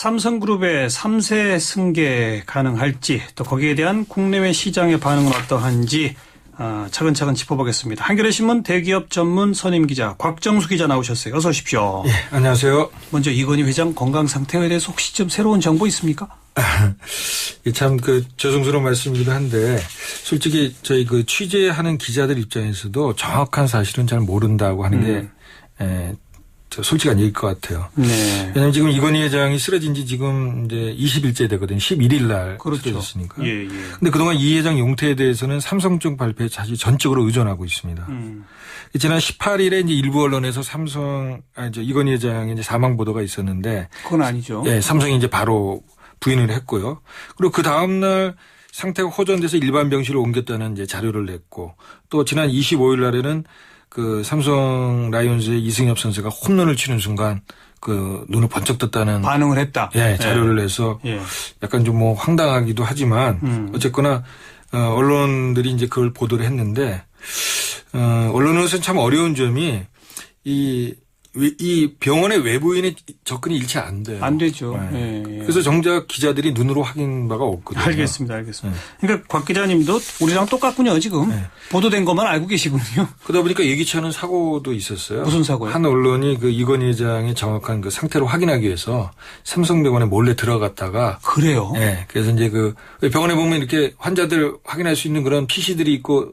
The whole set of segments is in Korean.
삼성그룹의 3세 승계 가능할지 또 거기에 대한 국내외 시장의 반응은 어떠한지 차근차근 짚어보겠습니다. 한겨레 신문 대기업 전문 선임 기자 곽정수 기자 나오셨어요. 어서 오십시오. 예, 안녕하세요. 먼저 이건희 회장 건강 상태에 대해서 혹시 좀 새로운 정보 있습니까? 참 죄송스러운 말씀이기도 한데 솔직히 저희 취재하는 기자들 입장에서도 정확한 사실은 잘 모른다고 하는 게 솔직한 얘기일 것 같아요. 네. 왜냐하면 지금 이건희 회장이 쓰러진 지 지금 이제 20일째 되거든요. 11일 날 그렇죠. 쓰러졌으니까. 예. 근데 그동안 이 회장 용태에 대해서는 삼성 쪽 발표에 사실 전적으로 의존하고 있습니다. 지난 18일에 이제 일부 언론에서 이건희 회장의 이제 사망 보도가 있었는데. 그건 아니죠. 예, 삼성이 이제 바로 부인을 했고요. 그리고 그 다음날 상태가 호전돼서 일반 병실로 옮겼다는 이제 자료를 냈고 또 지난 25일 날에는 삼성 라이온즈의 이승엽 선수가 홈런을 치는 순간 눈을 번쩍 떴다는 반응을 했다. 예, 자료를 내서 약간 좀 황당하기도 하지만 어쨌거나 언론들이 이제 그걸 보도를 했는데 언론으로서는 참 어려운 점이 이 병원의 외부인의 접근이 일체 안 돼요. 안 되죠. 네. 예. 그래서 정작 기자들이 눈으로 확인 바가 없거든요. 알겠습니다. 그러니까 곽 기자님도 우리랑 똑같군요. 지금 보도된 것만 알고 계시군요. 그러다 보니까 예기치 않은 사고도 있었어요. 무슨 사고요? 한 언론이 이건희 회장의 정확한 상태를 확인하기 위해서 삼성병원에 몰래 들어갔다가 그래요? 네. 그래서 이제 병원에 보면 이렇게 환자들 확인할 수 있는 그런 PC들이 있고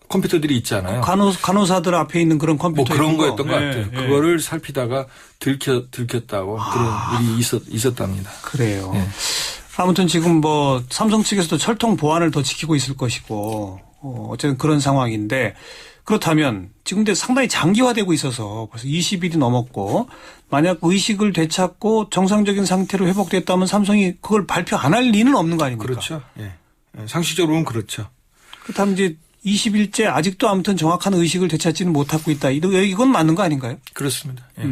컴퓨터들이 있잖아요. 간호사들 앞에 있는 그런 컴퓨터. 그런 거였던 것 같아요. 그거를 살피다가 들켰다고 그런 일이 있었답니다. 그래요. 아무튼 지금 삼성 측에서도 철통 보안을 더 지키고 있을 것이고 어쨌든 그런 상황인데 그렇다면 지금 상당히 장기화되고 있어서 벌써 20일이 넘었고 만약 의식을 되찾고 정상적인 상태로 회복됐다면 삼성이 그걸 발표 안 할 리는 없는 거 아닙니까? 그렇죠. 예. 상식적으로는 그렇죠. 그렇다면 이제 20일째 아직도 아무튼 정확한 의식을 되찾지는 못하고 있다. 이건 맞는 거 아닌가요? 그렇습니다. 예.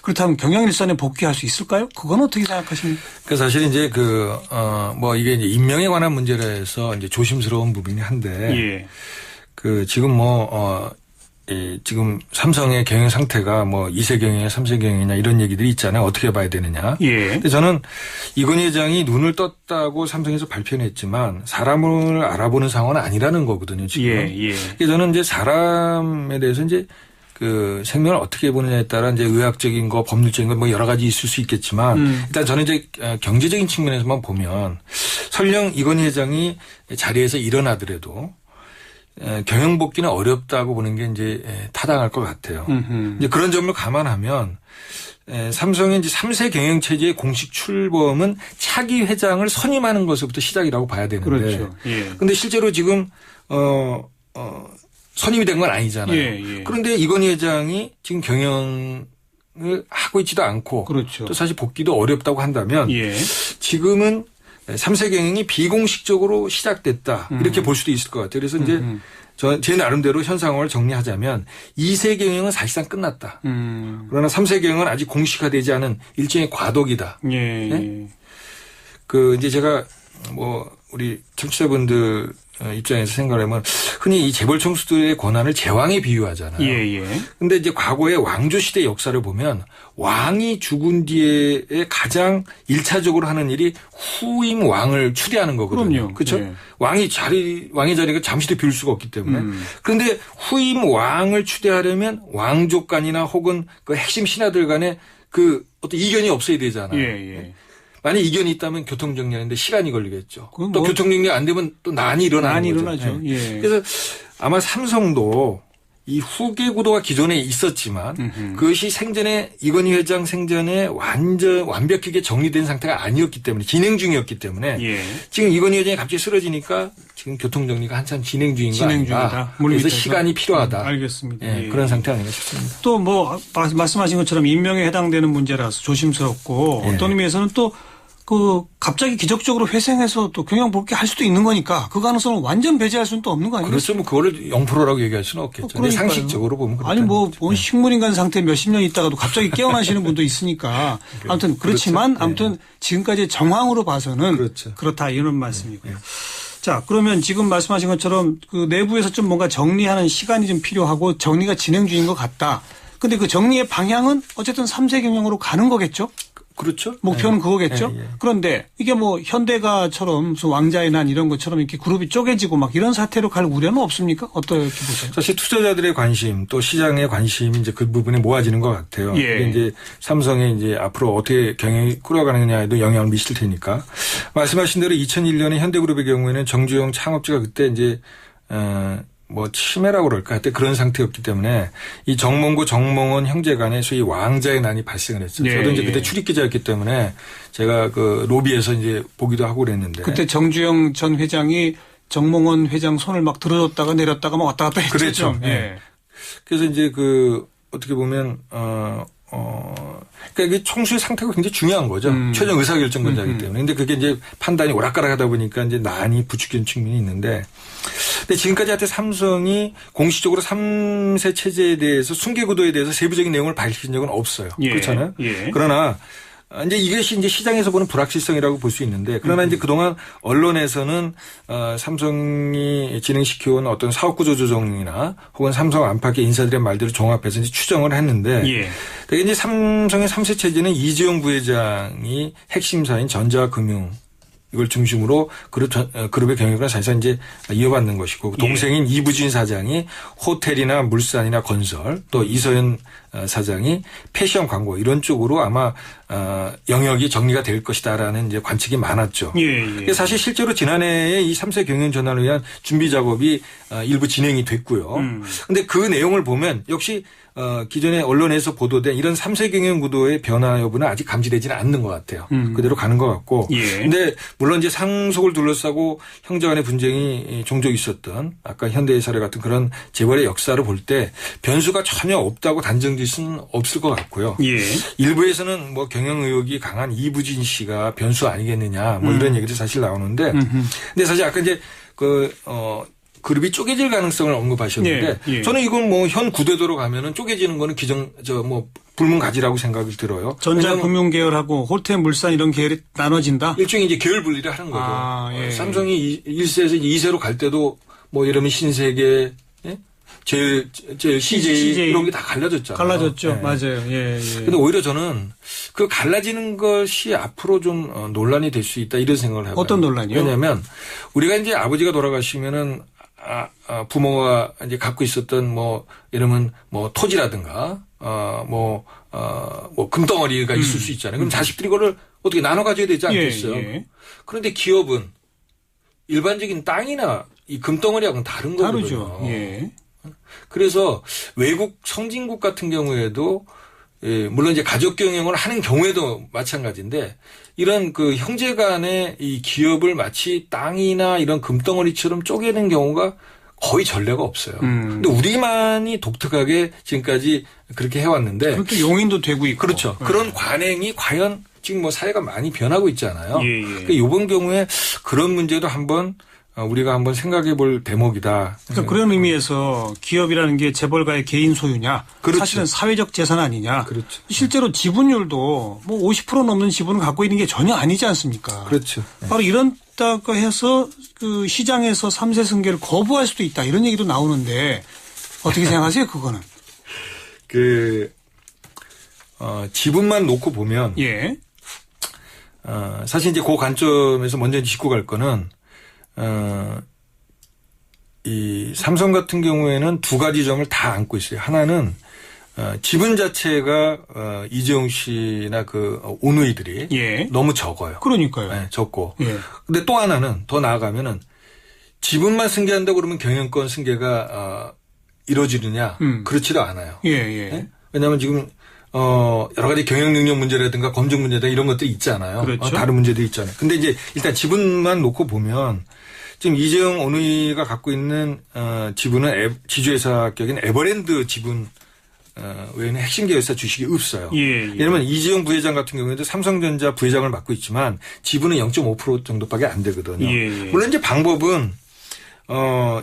그렇다면 경영일선에 복귀할 수 있을까요? 그건 어떻게 생각하십니까? 사실 이제 이게 이제 임명에 관한 문제라 해서 이제 조심스러운 부분이 한데 지금 지금 삼성의 경영 상태가 2세 경영이냐 3세 경영이냐 이런 얘기들이 있잖아요. 어떻게 봐야 되느냐. 근데 저는 이건희 회장이 눈을 떴다고 삼성에서 발표는 했지만 사람을 알아보는 상황은 아니라는 거거든요. 지금. 그래서 저는 이제 사람에 대해서 이제 생명을 어떻게 보느냐에 따라 이제 의학적인 거, 법률적인 거 여러 가지 있을 수 있겠지만 일단 저는 이제 경제적인 측면에서만 보면 설령 이건희 회장이 자리에서 일어나더라도 경영 복귀는 어렵다고 보는 게 이제 타당할 것 같아요. 이제 그런 점을 감안하면 삼성의 이제 3세 경영 체제의 공식 출범은 차기 회장을 선임하는 것부터 시작이라고 봐야 되는데. 그렇죠. 근데 실제로 지금 선임이 된 건 아니잖아요. 그런데 이건희 회장이 지금 경영을 하고 있지도 않고 그렇죠. 또 사실 복귀도 어렵다고 한다면 지금은 3세 경영이 비공식적으로 시작됐다. 이렇게 볼 수도 있을 것 같아요. 그래서 이제 제 나름대로 현 상황을 정리하자면 2세 경영은 사실상 끝났다. 그러나 3세 경영은 아직 공식화되지 않은 일종의 과도기다. 이제 제가 우리 청취자분들 입장에서 생각하면 흔히 이 재벌 총수들의 권한을 제왕에 비유하잖아요. 근데 이제 과거의 왕조 시대 역사를 보면 왕이 죽은 뒤에 가장 1차적으로 하는 일이 후임 왕을 추대하는 거거든요. 그렇죠? 왕의 자리가 잠시도 비울 수가 없기 때문에. 그런데 후임 왕을 추대하려면 왕족간이나 혹은 핵심 신하들 간에 어떤 이견이 없어야 되잖아요. 만약 이견이 있다면 교통정리하는데 시간이 걸리겠죠. 또 교통정리 안 되면 또 난이 일어나는 거죠. 그래서 아마 삼성도 이 후계 구도가 기존에 있었지만 그것이 이건희 회장 생전에 완벽하게 정리된 상태가 아니었기 때문에 진행 중이었기 때문에 지금 이건희 회장이 갑자기 쓰러지니까 지금 교통정리가 한참 진행 중인 거 아닌가. 그래서 시간이 필요하다. 알겠습니다. 그런 상태 아닌가 싶습니다. 또 말씀하신 것처럼 임명에 해당되는 문제라서 조심스럽고 어떤 의미에서는 또 갑자기 기적적으로 회생해서 또 경영 복귀할 수도 있는 거니까 그 가능성을 완전 배제할 수는 또 없는 거 아닙니까? 그렇죠. 그거를 0%라고 얘기할 수는 없겠죠. 근데 상식적으로 보면 그렇죠. 식물인간 상태 몇십 년 있다가도 갑자기 깨어나시는 분도 있으니까 아무튼 그렇지만 아무튼 지금까지 정황으로 봐서는 그렇다 이런 말씀이고요. 자, 그러면 지금 말씀하신 것처럼 내부에서 좀 뭔가 정리하는 시간이 좀 필요하고 정리가 진행 중인 것 같다. 근데 그 정리의 방향은 어쨌든 3세 경영으로 가는 거겠죠? 그렇죠. 목표는 그거겠죠. 그런데 이게 뭐 현대가처럼 무슨 왕자의 난 이런 것처럼 이렇게 그룹이 쪼개지고 막 이런 사태로 갈 우려는 없습니까? 어떻게 보세요? 사실 투자자들의 관심 또 시장의 관심이 이제 그 부분에 모아지는 것 같아요. 이게 이제 삼성의 이제 앞으로 어떻게 경영이 끌어가느냐에도 영향을 미칠 테니까. 말씀하신 대로 2001년에 현대그룹의 경우에는 정주영 창업주가 그때 이제 뭐 치매라고 그럴까 하여튼 그런 상태였기 때문에 이 정몽구 정몽원 형제 간에 소위 왕자의 난이 발생을 했어요. 저도 이제 그때 출입 기자였기 때문에 제가 그 로비에서 이제 보기도 하고 그랬는데 그때 정주영 전 회장이 정몽원 회장 손을 막 들어줬다가 내렸다가 막 왔다 갔다 했죠. 그렇죠. 네. 그래서 이제 그 어떻게 보면 그러니까 이게 총수의 상태가 굉장히 중요한 거죠. 최종 의사결정권자이기 때문에. 근데 그게 이제 판단이 오락가락하다 보니까 이제 난이 부추기는 측면이 있는데, 근데 지금까지 하여튼 삼성이 공식적으로 3세 체제에 대해서 승계구도에 대해서 세부적인 내용을 밝힌 적은 없어요. 그렇잖아요. 그러나 이제 이것이 이제 시장에서 보는 불확실성이라고 볼 수 있는데, 그러나 이제 그동안 언론에서는 삼성이 진행시켜온 어떤 사업구조 조정이나 혹은 삼성 안팎의 인사들의 말들을 종합해서 이제 추정을 했는데, 그게 이제 삼성의 3세 체제는 이재용 부회장이 핵심사인 전자금융 이걸 중심으로 그룹의 경영을 사실상 이제 이어받는 것이고, 동생인 이부진 사장이 호텔이나 물산이나 건설, 또 이서연 사장이 패션 광고 이런 쪽으로 아마 영역이 정리가 될 것이다라는 이제 관측이 많았죠. 사실 실제로 지난해에 이 3세 경영 전환을 위한 준비 작업이 일부 진행이 됐고요. 그런데 그 내용을 보면 역시 기존에 언론에서 보도된 이런 3세 경영 구도의 변화 여부는 아직 감지되지는 않는 것 같아요. 그대로 가는 것 같고. 그런데 물론 이제 상속을 둘러싸고 형제 간의 분쟁이 종종 있었던 아까 현대의 사례 같은 그런 재벌의 역사를 볼 때 변수가 전혀 없다고 단정질 수는 없을 것 같고요. 일부에서는 뭐 경영 의혹이 강한 이부진 씨가 변수 아니겠느냐 뭐 이런 얘기도 사실 나오는데, 근데 사실 아까 이제 그룹이 쪼개질 가능성을 언급하셨는데, 저는 이건 뭐 현 구대도로 가면은 쪼개지는 거는 불문가지라고 생각이 들어요. 전자금융 계열하고 호텔, 물산 이런 계열이 나눠진다? 일종의 이제 계열 분리를 하는 거죠. 삼성이 1세에서 2세로 갈 때도 뭐 이러면 신세계, 제일 CJ 이런 게 다 갈라졌잖아요. 갈라졌죠. 맞아요. 근데 오히려 저는 그 갈라지는 것이 앞으로 좀 논란이 될 수 있다 이런 생각을 해요. 어떤 논란이요? 왜냐하면 우리가 이제 아버지가 돌아가시면은 부모가 이제 갖고 있었던 뭐 이러면 뭐 토지라든가 금덩어리가 있을 수 있잖아요. 그럼 자식들이 그걸 어떻게 나눠 가져야 되지 않겠어요? 그런데 기업은 일반적인 땅이나 이 금덩어리하고는 다른 거거든요. 다르죠. 그래서 외국 선진국 같은 경우에도 물론 이제 가족 경영을 하는 경우에도 마찬가지인데, 이런 그 형제 간의 이 기업을 마치 땅이나 이런 금덩어리처럼 쪼개는 경우가 거의 전례가 없어요. 근데 우리만이 독특하게 지금까지 그렇게 해왔는데. 그것도 용인도 되고 있고. 그렇죠. 그런 관행이 과연 지금 뭐 사회가 많이 변하고 있잖아요. 그러니까 이번 경우에 그런 문제도 우리가 한번 생각해 볼 대목이다. 그러니까 그런 의미에서 기업이라는 게 재벌가의 개인 소유냐. 그렇죠. 사실은 사회적 재산 아니냐. 그렇죠. 실제로 지분율도 뭐 50% 넘는 지분을 갖고 있는 게 전혀 아니지 않습니까? 그렇죠. 바로 이런다고 해서 그 시장에서 3세 승계를 거부할 수도 있다. 이런 얘기도 나오는데 어떻게 생각하세요? 그거는. 지분만 놓고 보면. 사실 이제 그 관점에서 먼저 짚고 갈 거는 이 삼성 같은 경우에는 두 가지 점을 다 안고 있어요. 하나는 지분 자체가 이재용 씨나 그 오누이들이 너무 적어요. 그러니까요. 적고. 근데 또 하나는 더 나아가면은 지분만 승계한다고 그러면 경영권 승계가 이루어지느냐? 그렇지도 않아요. 왜냐하면 지금 여러 가지 경영 능력 문제라든가 검증 문제다 이런 것들이 있잖아요. 그렇죠. 다른 문제도 있잖아요. 근데 이제 일단 지분만 놓고 보면 지금 이재용 오누이가 갖고 있는 지분은 지주회사격인 에버랜드 지분 외에는 핵심 계열사 주식이 없어요. 예를 들면 이재용 부회장 같은 경우에도 삼성전자 부회장을 맡고 있지만 지분은 0.5% 정도밖에 안 되거든요. 물론 이제 방법은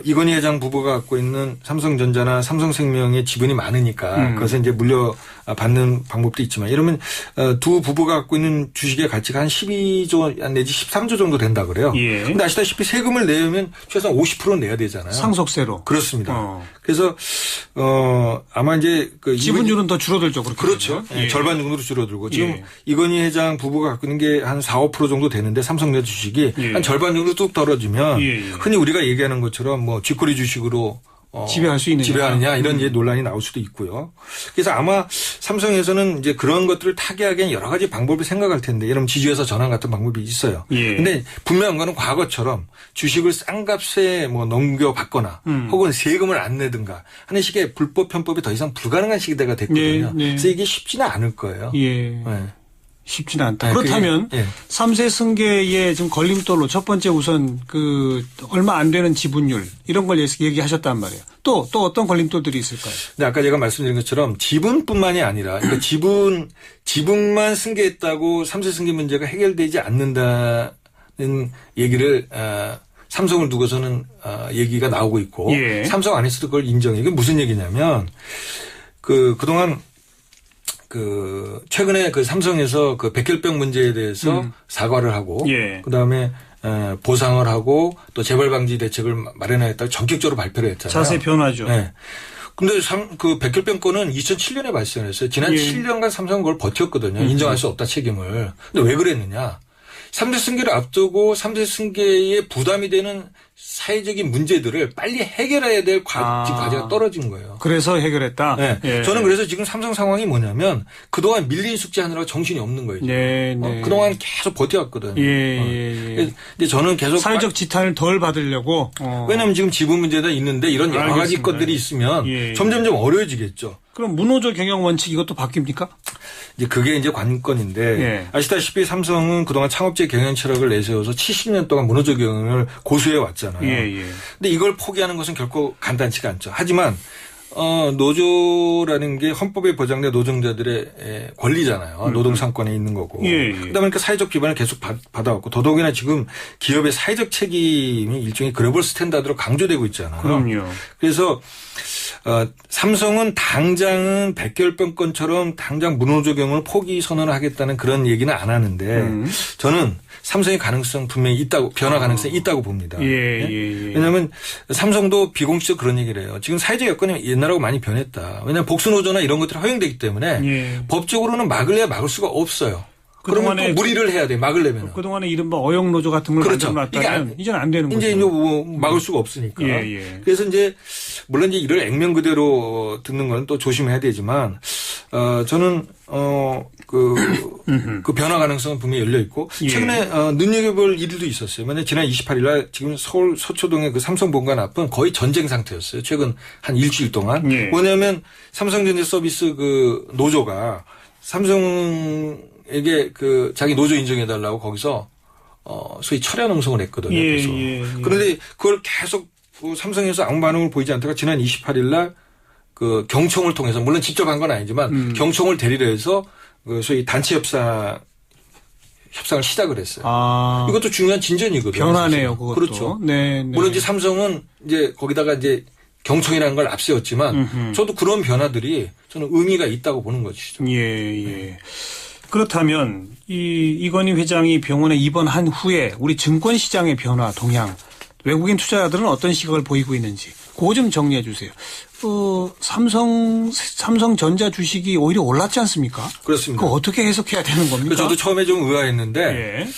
이건희 회장 부부가 갖고 있는 삼성전자나 삼성생명의 지분이 많으니까 그것을 이제 물려 받는 방법도 있지만 이러면 두 부부가 갖고 있는 주식의 가치가 한 12조 내지 13조 정도 된다 그래요. 예. 근데 아시다시피 세금을 내면 최소한 50%는 내야 되잖아요. 상속세로. 그렇습니다. 그래서 아마 이제 그 지분율은 더 줄어들죠. 그렇죠. 예. 절반 정도로 줄어들고 지금 예. 이건희 회장 부부가 갖고 있는 게 한 4, 5% 정도 되는데 삼성전자 주식이 예. 한 절반 정도 뚝 떨어지면 예. 흔히 우리가 얘기하는 것처럼 뭐 쥐꼬리 주식으로 지배할 수 있느냐. 지배하느냐 이런 이제 논란이 나올 수도 있고요. 그래서 아마 삼성에서는 이제 그런 것들을 타개하기엔 여러 가지 방법을 생각할 텐데 이런 지주회사 전환 같은 방법이 있어요. 예. 근데 분명한 거는 과거처럼 주식을 싼 값에 뭐 넘겨받거나 혹은 세금을 안 내든가 하는 식의 불법 편법이 더 이상 불가능한 시대가 됐거든요. 예. 예. 그래서 이게 쉽지는 않을 거예요. 예. 네. 쉽지는 않다. 네, 그렇다면 그게, 예. 3세 승계의 지금 걸림돌로 첫 번째 우선 그 얼마 안 되는 지분율 이런 걸 얘기하셨단 말이에요. 또 어떤 걸림돌들이 있을까요? 근데 아까 제가 말씀드린 것처럼 지분뿐만이 아니라 그러니까 지분만 승계했다고 3세 승계 문제가 해결되지 않는다는 얘기를 삼성을 두고서는 얘기가 나오고 있고 예. 삼성 안에서도 그걸 인정해. 이게 무슨 얘기냐면 그동안 최근에 삼성에서 백혈병 문제에 대해서 사과를 하고 예. 그다음에 보상을 하고 또 재발 방지 대책을 마련하겠다고 전격적으로 발표를 했잖아요. 자세 변화죠. 네. 근데 백혈병 건은 2007년에 발생했어요. 지난 예. 7년간 삼성은 그걸 버텼거든요. 인정할 수 없다 책임을. 근데 왜 그랬느냐. 3대 승계를 앞두고 3대 승계에 부담이 되는 사회적인 문제들을 빨리 해결해야 될 과제가 떨어진 거예요. 그래서 해결했다? 네. 예. 저는 그래서 지금 삼성 상황이 뭐냐면 그동안 밀린 숙제 하느라 정신이 없는 거예요. 네, 네. 그동안 계속 버텨왔거든요. 예. 근데 저는 계속 사회적 지탄을 덜 받으려고. 왜냐하면 지금 지분 문제가 있는데 이런 여러 가지 알겠습니다. 것들이 있으면 예. 점점점 어려워지겠죠. 그럼 문호조 경영 원칙 이것도 바뀝니까? 이제 그게 이제 관건인데 예. 아시다시피 삼성은 그동안 창업제 경영 철학을 내세워서 70년 동안 문호조 경영을 고수해 왔잖아요. 예. 근데 이걸 포기하는 것은 결코 간단치가 않죠. 하지만 노조라는 게 헌법에 보장된 노동자들의 권리잖아요. 노동상권에 있는 거고. 예. 그러다 보니까 사회적 기반을 계속 받아왔고 더더욱이나 지금 기업의 사회적 책임이 일종의 글로벌 스탠다드로 강조되고 있잖아요. 그럼요. 그래서 삼성은 당장은 백혈병건처럼 당장 문호조 경영을 포기 선언을 하겠다는 그런 얘기는 안 하는데 저는 삼성의 가능성 분명히 있다고 변화 가능성이 있다고 봅니다. 예. 왜냐하면 삼성도 비공식적 그런 얘기를 해요. 지금 사회적 여건이 옛날하고 많이 변했다. 왜냐하면 복수노조나 이런 것들이 허용되기 때문에 예. 법적으로는 막을래야 막을 수가 없어요. 그러면 또 무리를 해야 돼. 막으려면. 그동안에 이른바 어영노조 같은 걸 그렇죠. 만들어놨다면 이제는 안 되는 거죠. 이제 뭐 막을 수가 없으니까. 예. 그래서 이제 물론 이제 이를 액면 그대로 듣는 건 또 조심해야 되지만 저는 그 변화 가능성은 분명히 열려 있고 최근에 눈여겨볼 일도 있었어요. 만약 지난 28일 날 지금 서울 서초동의 그 삼성 본관 앞은 거의 전쟁 상태였어요. 최근 한 일주일 동안. 예. 뭐냐면 삼성전자 서비스 그 노조가 삼성에게 자기 노조 인정해달라고 거기서 소위 철야 농성을 했거든요. 예. 그런데 그걸 계속 삼성에서 아무 반응을 보이지 않다가 지난 28일 날 그 경총을 통해서 물론 직접 한 건 아니지만 경총을 대리로 해서 그 소위 단체 협상을 시작을 했어요. 이것도 중요한 진전이거든요. 변화네요, 사실은. 그것도. 그렇죠. 네. 물론 이제 삼성은 이제 거기다가 이제 경총이라는 걸 앞세웠지만 저도 그런 변화들이 저는 의미가 있다고 보는 것이죠. 예. 그렇다면 이건희 회장이 병원에 입원한 후에 우리 증권 시장의 변화 동향, 외국인 투자자들은 어떤 시각을 보이고 있는지 그거 좀 정리해 주세요. 삼성전자 주식이 오히려 올랐지 않습니까? 그렇습니다. 그거 어떻게 해석해야 되는 겁니까? 저도 처음에 좀 의아했는데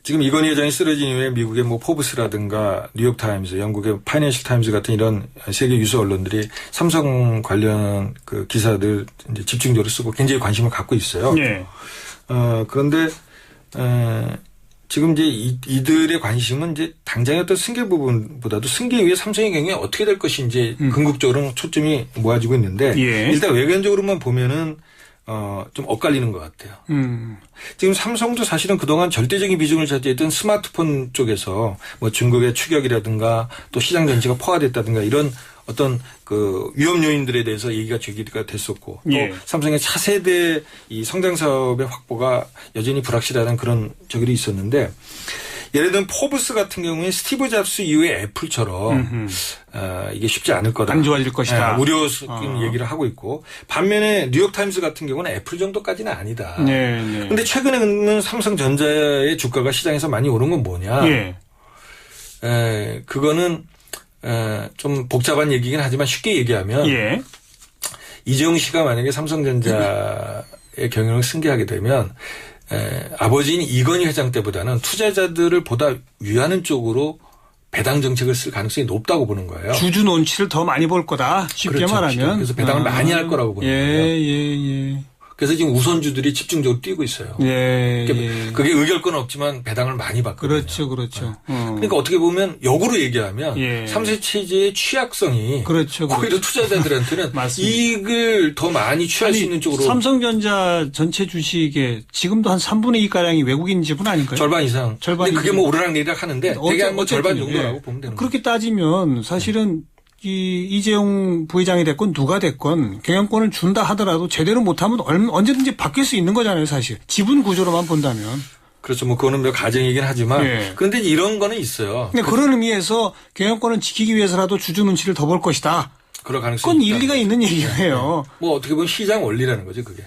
지금 이건희 회장이 쓰러진 이후에 미국의 뭐 포브스라든가 뉴욕타임즈, 영국의 파이낸셜 타임즈 같은 이런 세계 유수 언론들이 삼성 관련 그 기사들 이제 집중적으로 쓰고 굉장히 관심을 갖고 있어요. 예. 그런데 지금 이제 이들의 관심은 이제 당장의 어떤 승계 부분보다도 승계 이후에 삼성의 경우에 어떻게 될 것인지 궁극적으로는 초점이 모아지고 있는데 일단 외관적으로만 보면은 좀 엇갈리는 것 같아요. 지금 삼성도 사실은 그동안 절대적인 비중을 차지했던 스마트폰 쪽에서 뭐 중국의 추격이라든가 또 시장 전체가 포화됐다든가 이런 어떤 그 위험 요인들에 대해서 얘기가 제기가 됐었고 또 삼성의 차세대 이 성장 사업의 확보가 여전히 불확실하다는 그런 저기도 있었는데 예를 들면 포브스 같은 경우에 스티브 잡스 이후에 애플처럼 이게 쉽지 않을 거다. 안 좋아질 것이다. 우려 섞인 얘기를 하고 있고 반면에 뉴욕타임스 같은 경우는 애플 정도까지는 아니다. 그런데 최근에는 삼성전자의 주가가 시장에서 많이 오른 건 뭐냐. 그거는 좀 복잡한 얘기긴 하지만 쉽게 얘기하면 이재용 씨가 만약에 삼성전자의 경영을 승계하게 되면 아버지인 이건희 회장 때보다는 투자자들을 보다 위하는 쪽으로 배당 정책을 쓸 가능성이 높다고 보는 거예요. 주주 논치를 더 많이 볼 거다. 쉽게 그렇죠. 말하면. 그래서 배당을 많이 할 거라고 보는 거예요. 그래서 지금 우선주들이 집중적으로 뛰고 있어요. 그게 의결권은 없지만 배당을 많이 받거든요. 그렇죠. 그러니까 어떻게 보면 역으로 얘기하면 3세 체제의 취약성이 오히려 투자자들한테는 이익을 더 많이 취할 수 있는 쪽으로. 삼성전자 전체 주식에 지금도 한 3분의 2 가량이 외국인 지분 아닌가요? 절반 이상. 근데 그게 뭐 오르락내리락 하는데 대략 뭐 절반 정도라고 보면 되는 거예요. 그렇게 따지면 사실은 이재용 부회장이 됐건 누가 됐건 경영권을 준다 하더라도 제대로 못하면 언제든지 바뀔 수 있는 거잖아요, 사실. 지분 구조로만 본다면. 그렇죠. 뭐 그거는 몇 가정이긴 하지만 그런데 이런 거는 있어요. 근데 그런 의미에서 경영권을 지키기 위해서라도 주주 눈치를 더 볼 것이다. 그럴 가능성이 그건 일리가 있는 얘기예요. 뭐 어떻게 보면 시장 원리라는 거죠, 그게.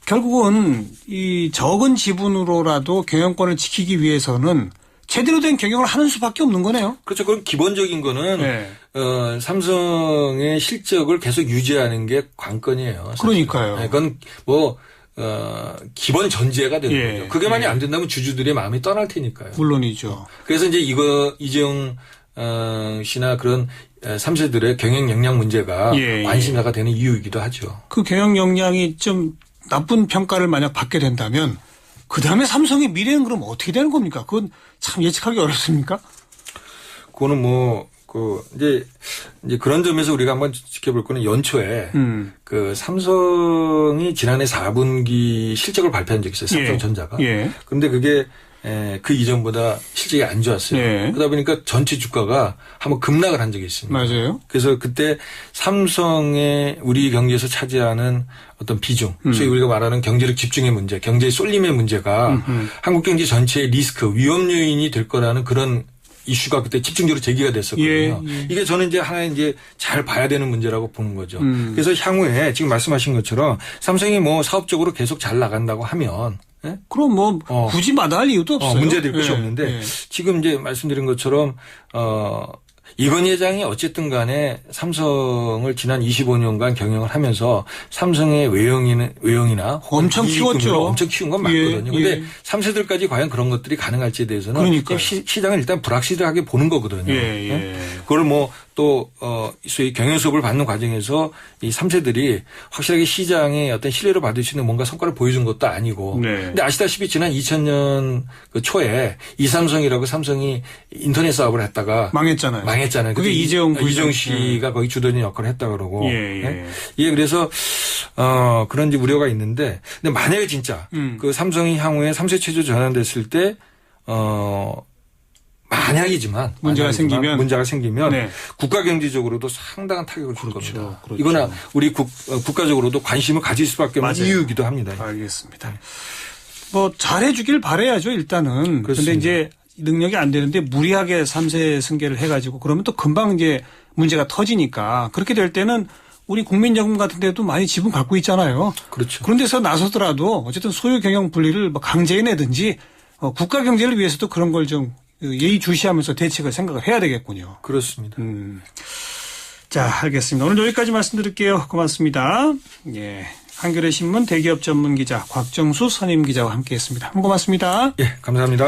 결국은 이 적은 지분으로라도 경영권을 지키기 위해서는 제대로 된 경영을 하는 수밖에 없는 거네요. 그렇죠. 그럼 기본적인 거는 삼성의 실적을 계속 유지하는 게 관건이에요. 사실. 그러니까요. 그건 뭐 기본 전제가 되는 거죠. 그게 만약 안 된다면 주주들의 마음이 떠날 테니까요. 물론이죠. 그래서 이제 이재용 씨나 그런 3세들의 경영 역량 문제가 관심사가 되는 이유이기도 하죠. 그 경영 역량이 좀 나쁜 평가를 만약 받게 된다면 그다음에 삼성의 미래는 그럼 어떻게 되는 겁니까? 그건 참 예측하기 어렵습니까? 그거는 이제 그런 점에서 우리가 한번 지켜볼 거는 연초에 그 삼성이 지난해 4분기 실적을 발표한 적이 있어요. 삼성전자가. 그런데 그게 그 이전보다 실적이 안 좋았어요. 그러다 보니까 전체 주가가 한번 급락을 한 적이 있습니다. 맞아요. 그래서 그때 삼성의 우리 경제에서 차지하는 어떤 비중, 소위 우리가 말하는 경제력 집중의 문제, 경제의 쏠림의 문제가 한국 경제 전체의 리스크, 위험 요인이 될 거라는 그런 이슈가 그때 집중적으로 제기가 됐었거든요. 이게 저는 이제 하나의 이제 잘 봐야 되는 문제라고 보는 거죠. 그래서 향후에 지금 말씀하신 것처럼 삼성이 뭐 사업적으로 계속 잘 나간다고 하면 그럼 뭐 굳이 마다할 이유도 없어요. 문제될 것이 없는데 지금 이제 말씀드린 것처럼 이건희 회장이 어쨌든 간에 삼성을 지난 25년간 경영을 하면서 삼성의 외형이나 엄청 키웠죠. 엄청 키운 건 맞거든요. 그런데 3세들까지 과연 그런 것들이 가능할지에 대해서는 시장을 일단 불확실하게 보는 거거든요. 그걸 뭐 또 소위 경영 수업을 받는 과정에서 이 3세들이 확실하게 시장의 어떤 신뢰를 받을 수 있는 뭔가 성과를 보여준 것도 아니고. 근데 아시다시피 지난 2000년 그 초에 이삼성이라고 삼성이 인터넷 사업을 했다가 망했잖아요. 그게 이재용 씨가 거기 주도적인 역할을 했다 그러고. 그래서 그런 우려가 있는데 근데 만약에 진짜 그 삼성이 향후에 3세 체제 전환됐을 때 만약이지만 문제가 생기면 국가 경제적으로도 상당한 타격을 줄 겁니다. 이거나 우리 국가적으로도 관심을 가질 수밖에 없는 이유이기도 합니다. 알겠습니다. 뭐 잘해주길 바라야죠 일단은. 그런데 이제 능력이 안 되는데 무리하게 3세 승계를 해가지고 그러면 또 금방 이제 문제가 터지니까 그렇게 될 때는 우리 국민연금 같은 데도 많이 지분 갖고 있잖아요. 그렇죠. 그런 데서 나서더라도 어쨌든 소유 경영 분리를 뭐 강제해내든지 국가 경제를 위해서도 그런 걸 좀 예의주시하면서 대책을 생각을 해야 되겠군요. 그렇습니다. 자, 알겠습니다. 오늘 여기까지 말씀드릴게요. 고맙습니다. 한겨레 신문 대기업 전문 기자 곽정수 선임 기자와 함께했습니다. 고맙습니다. 감사합니다.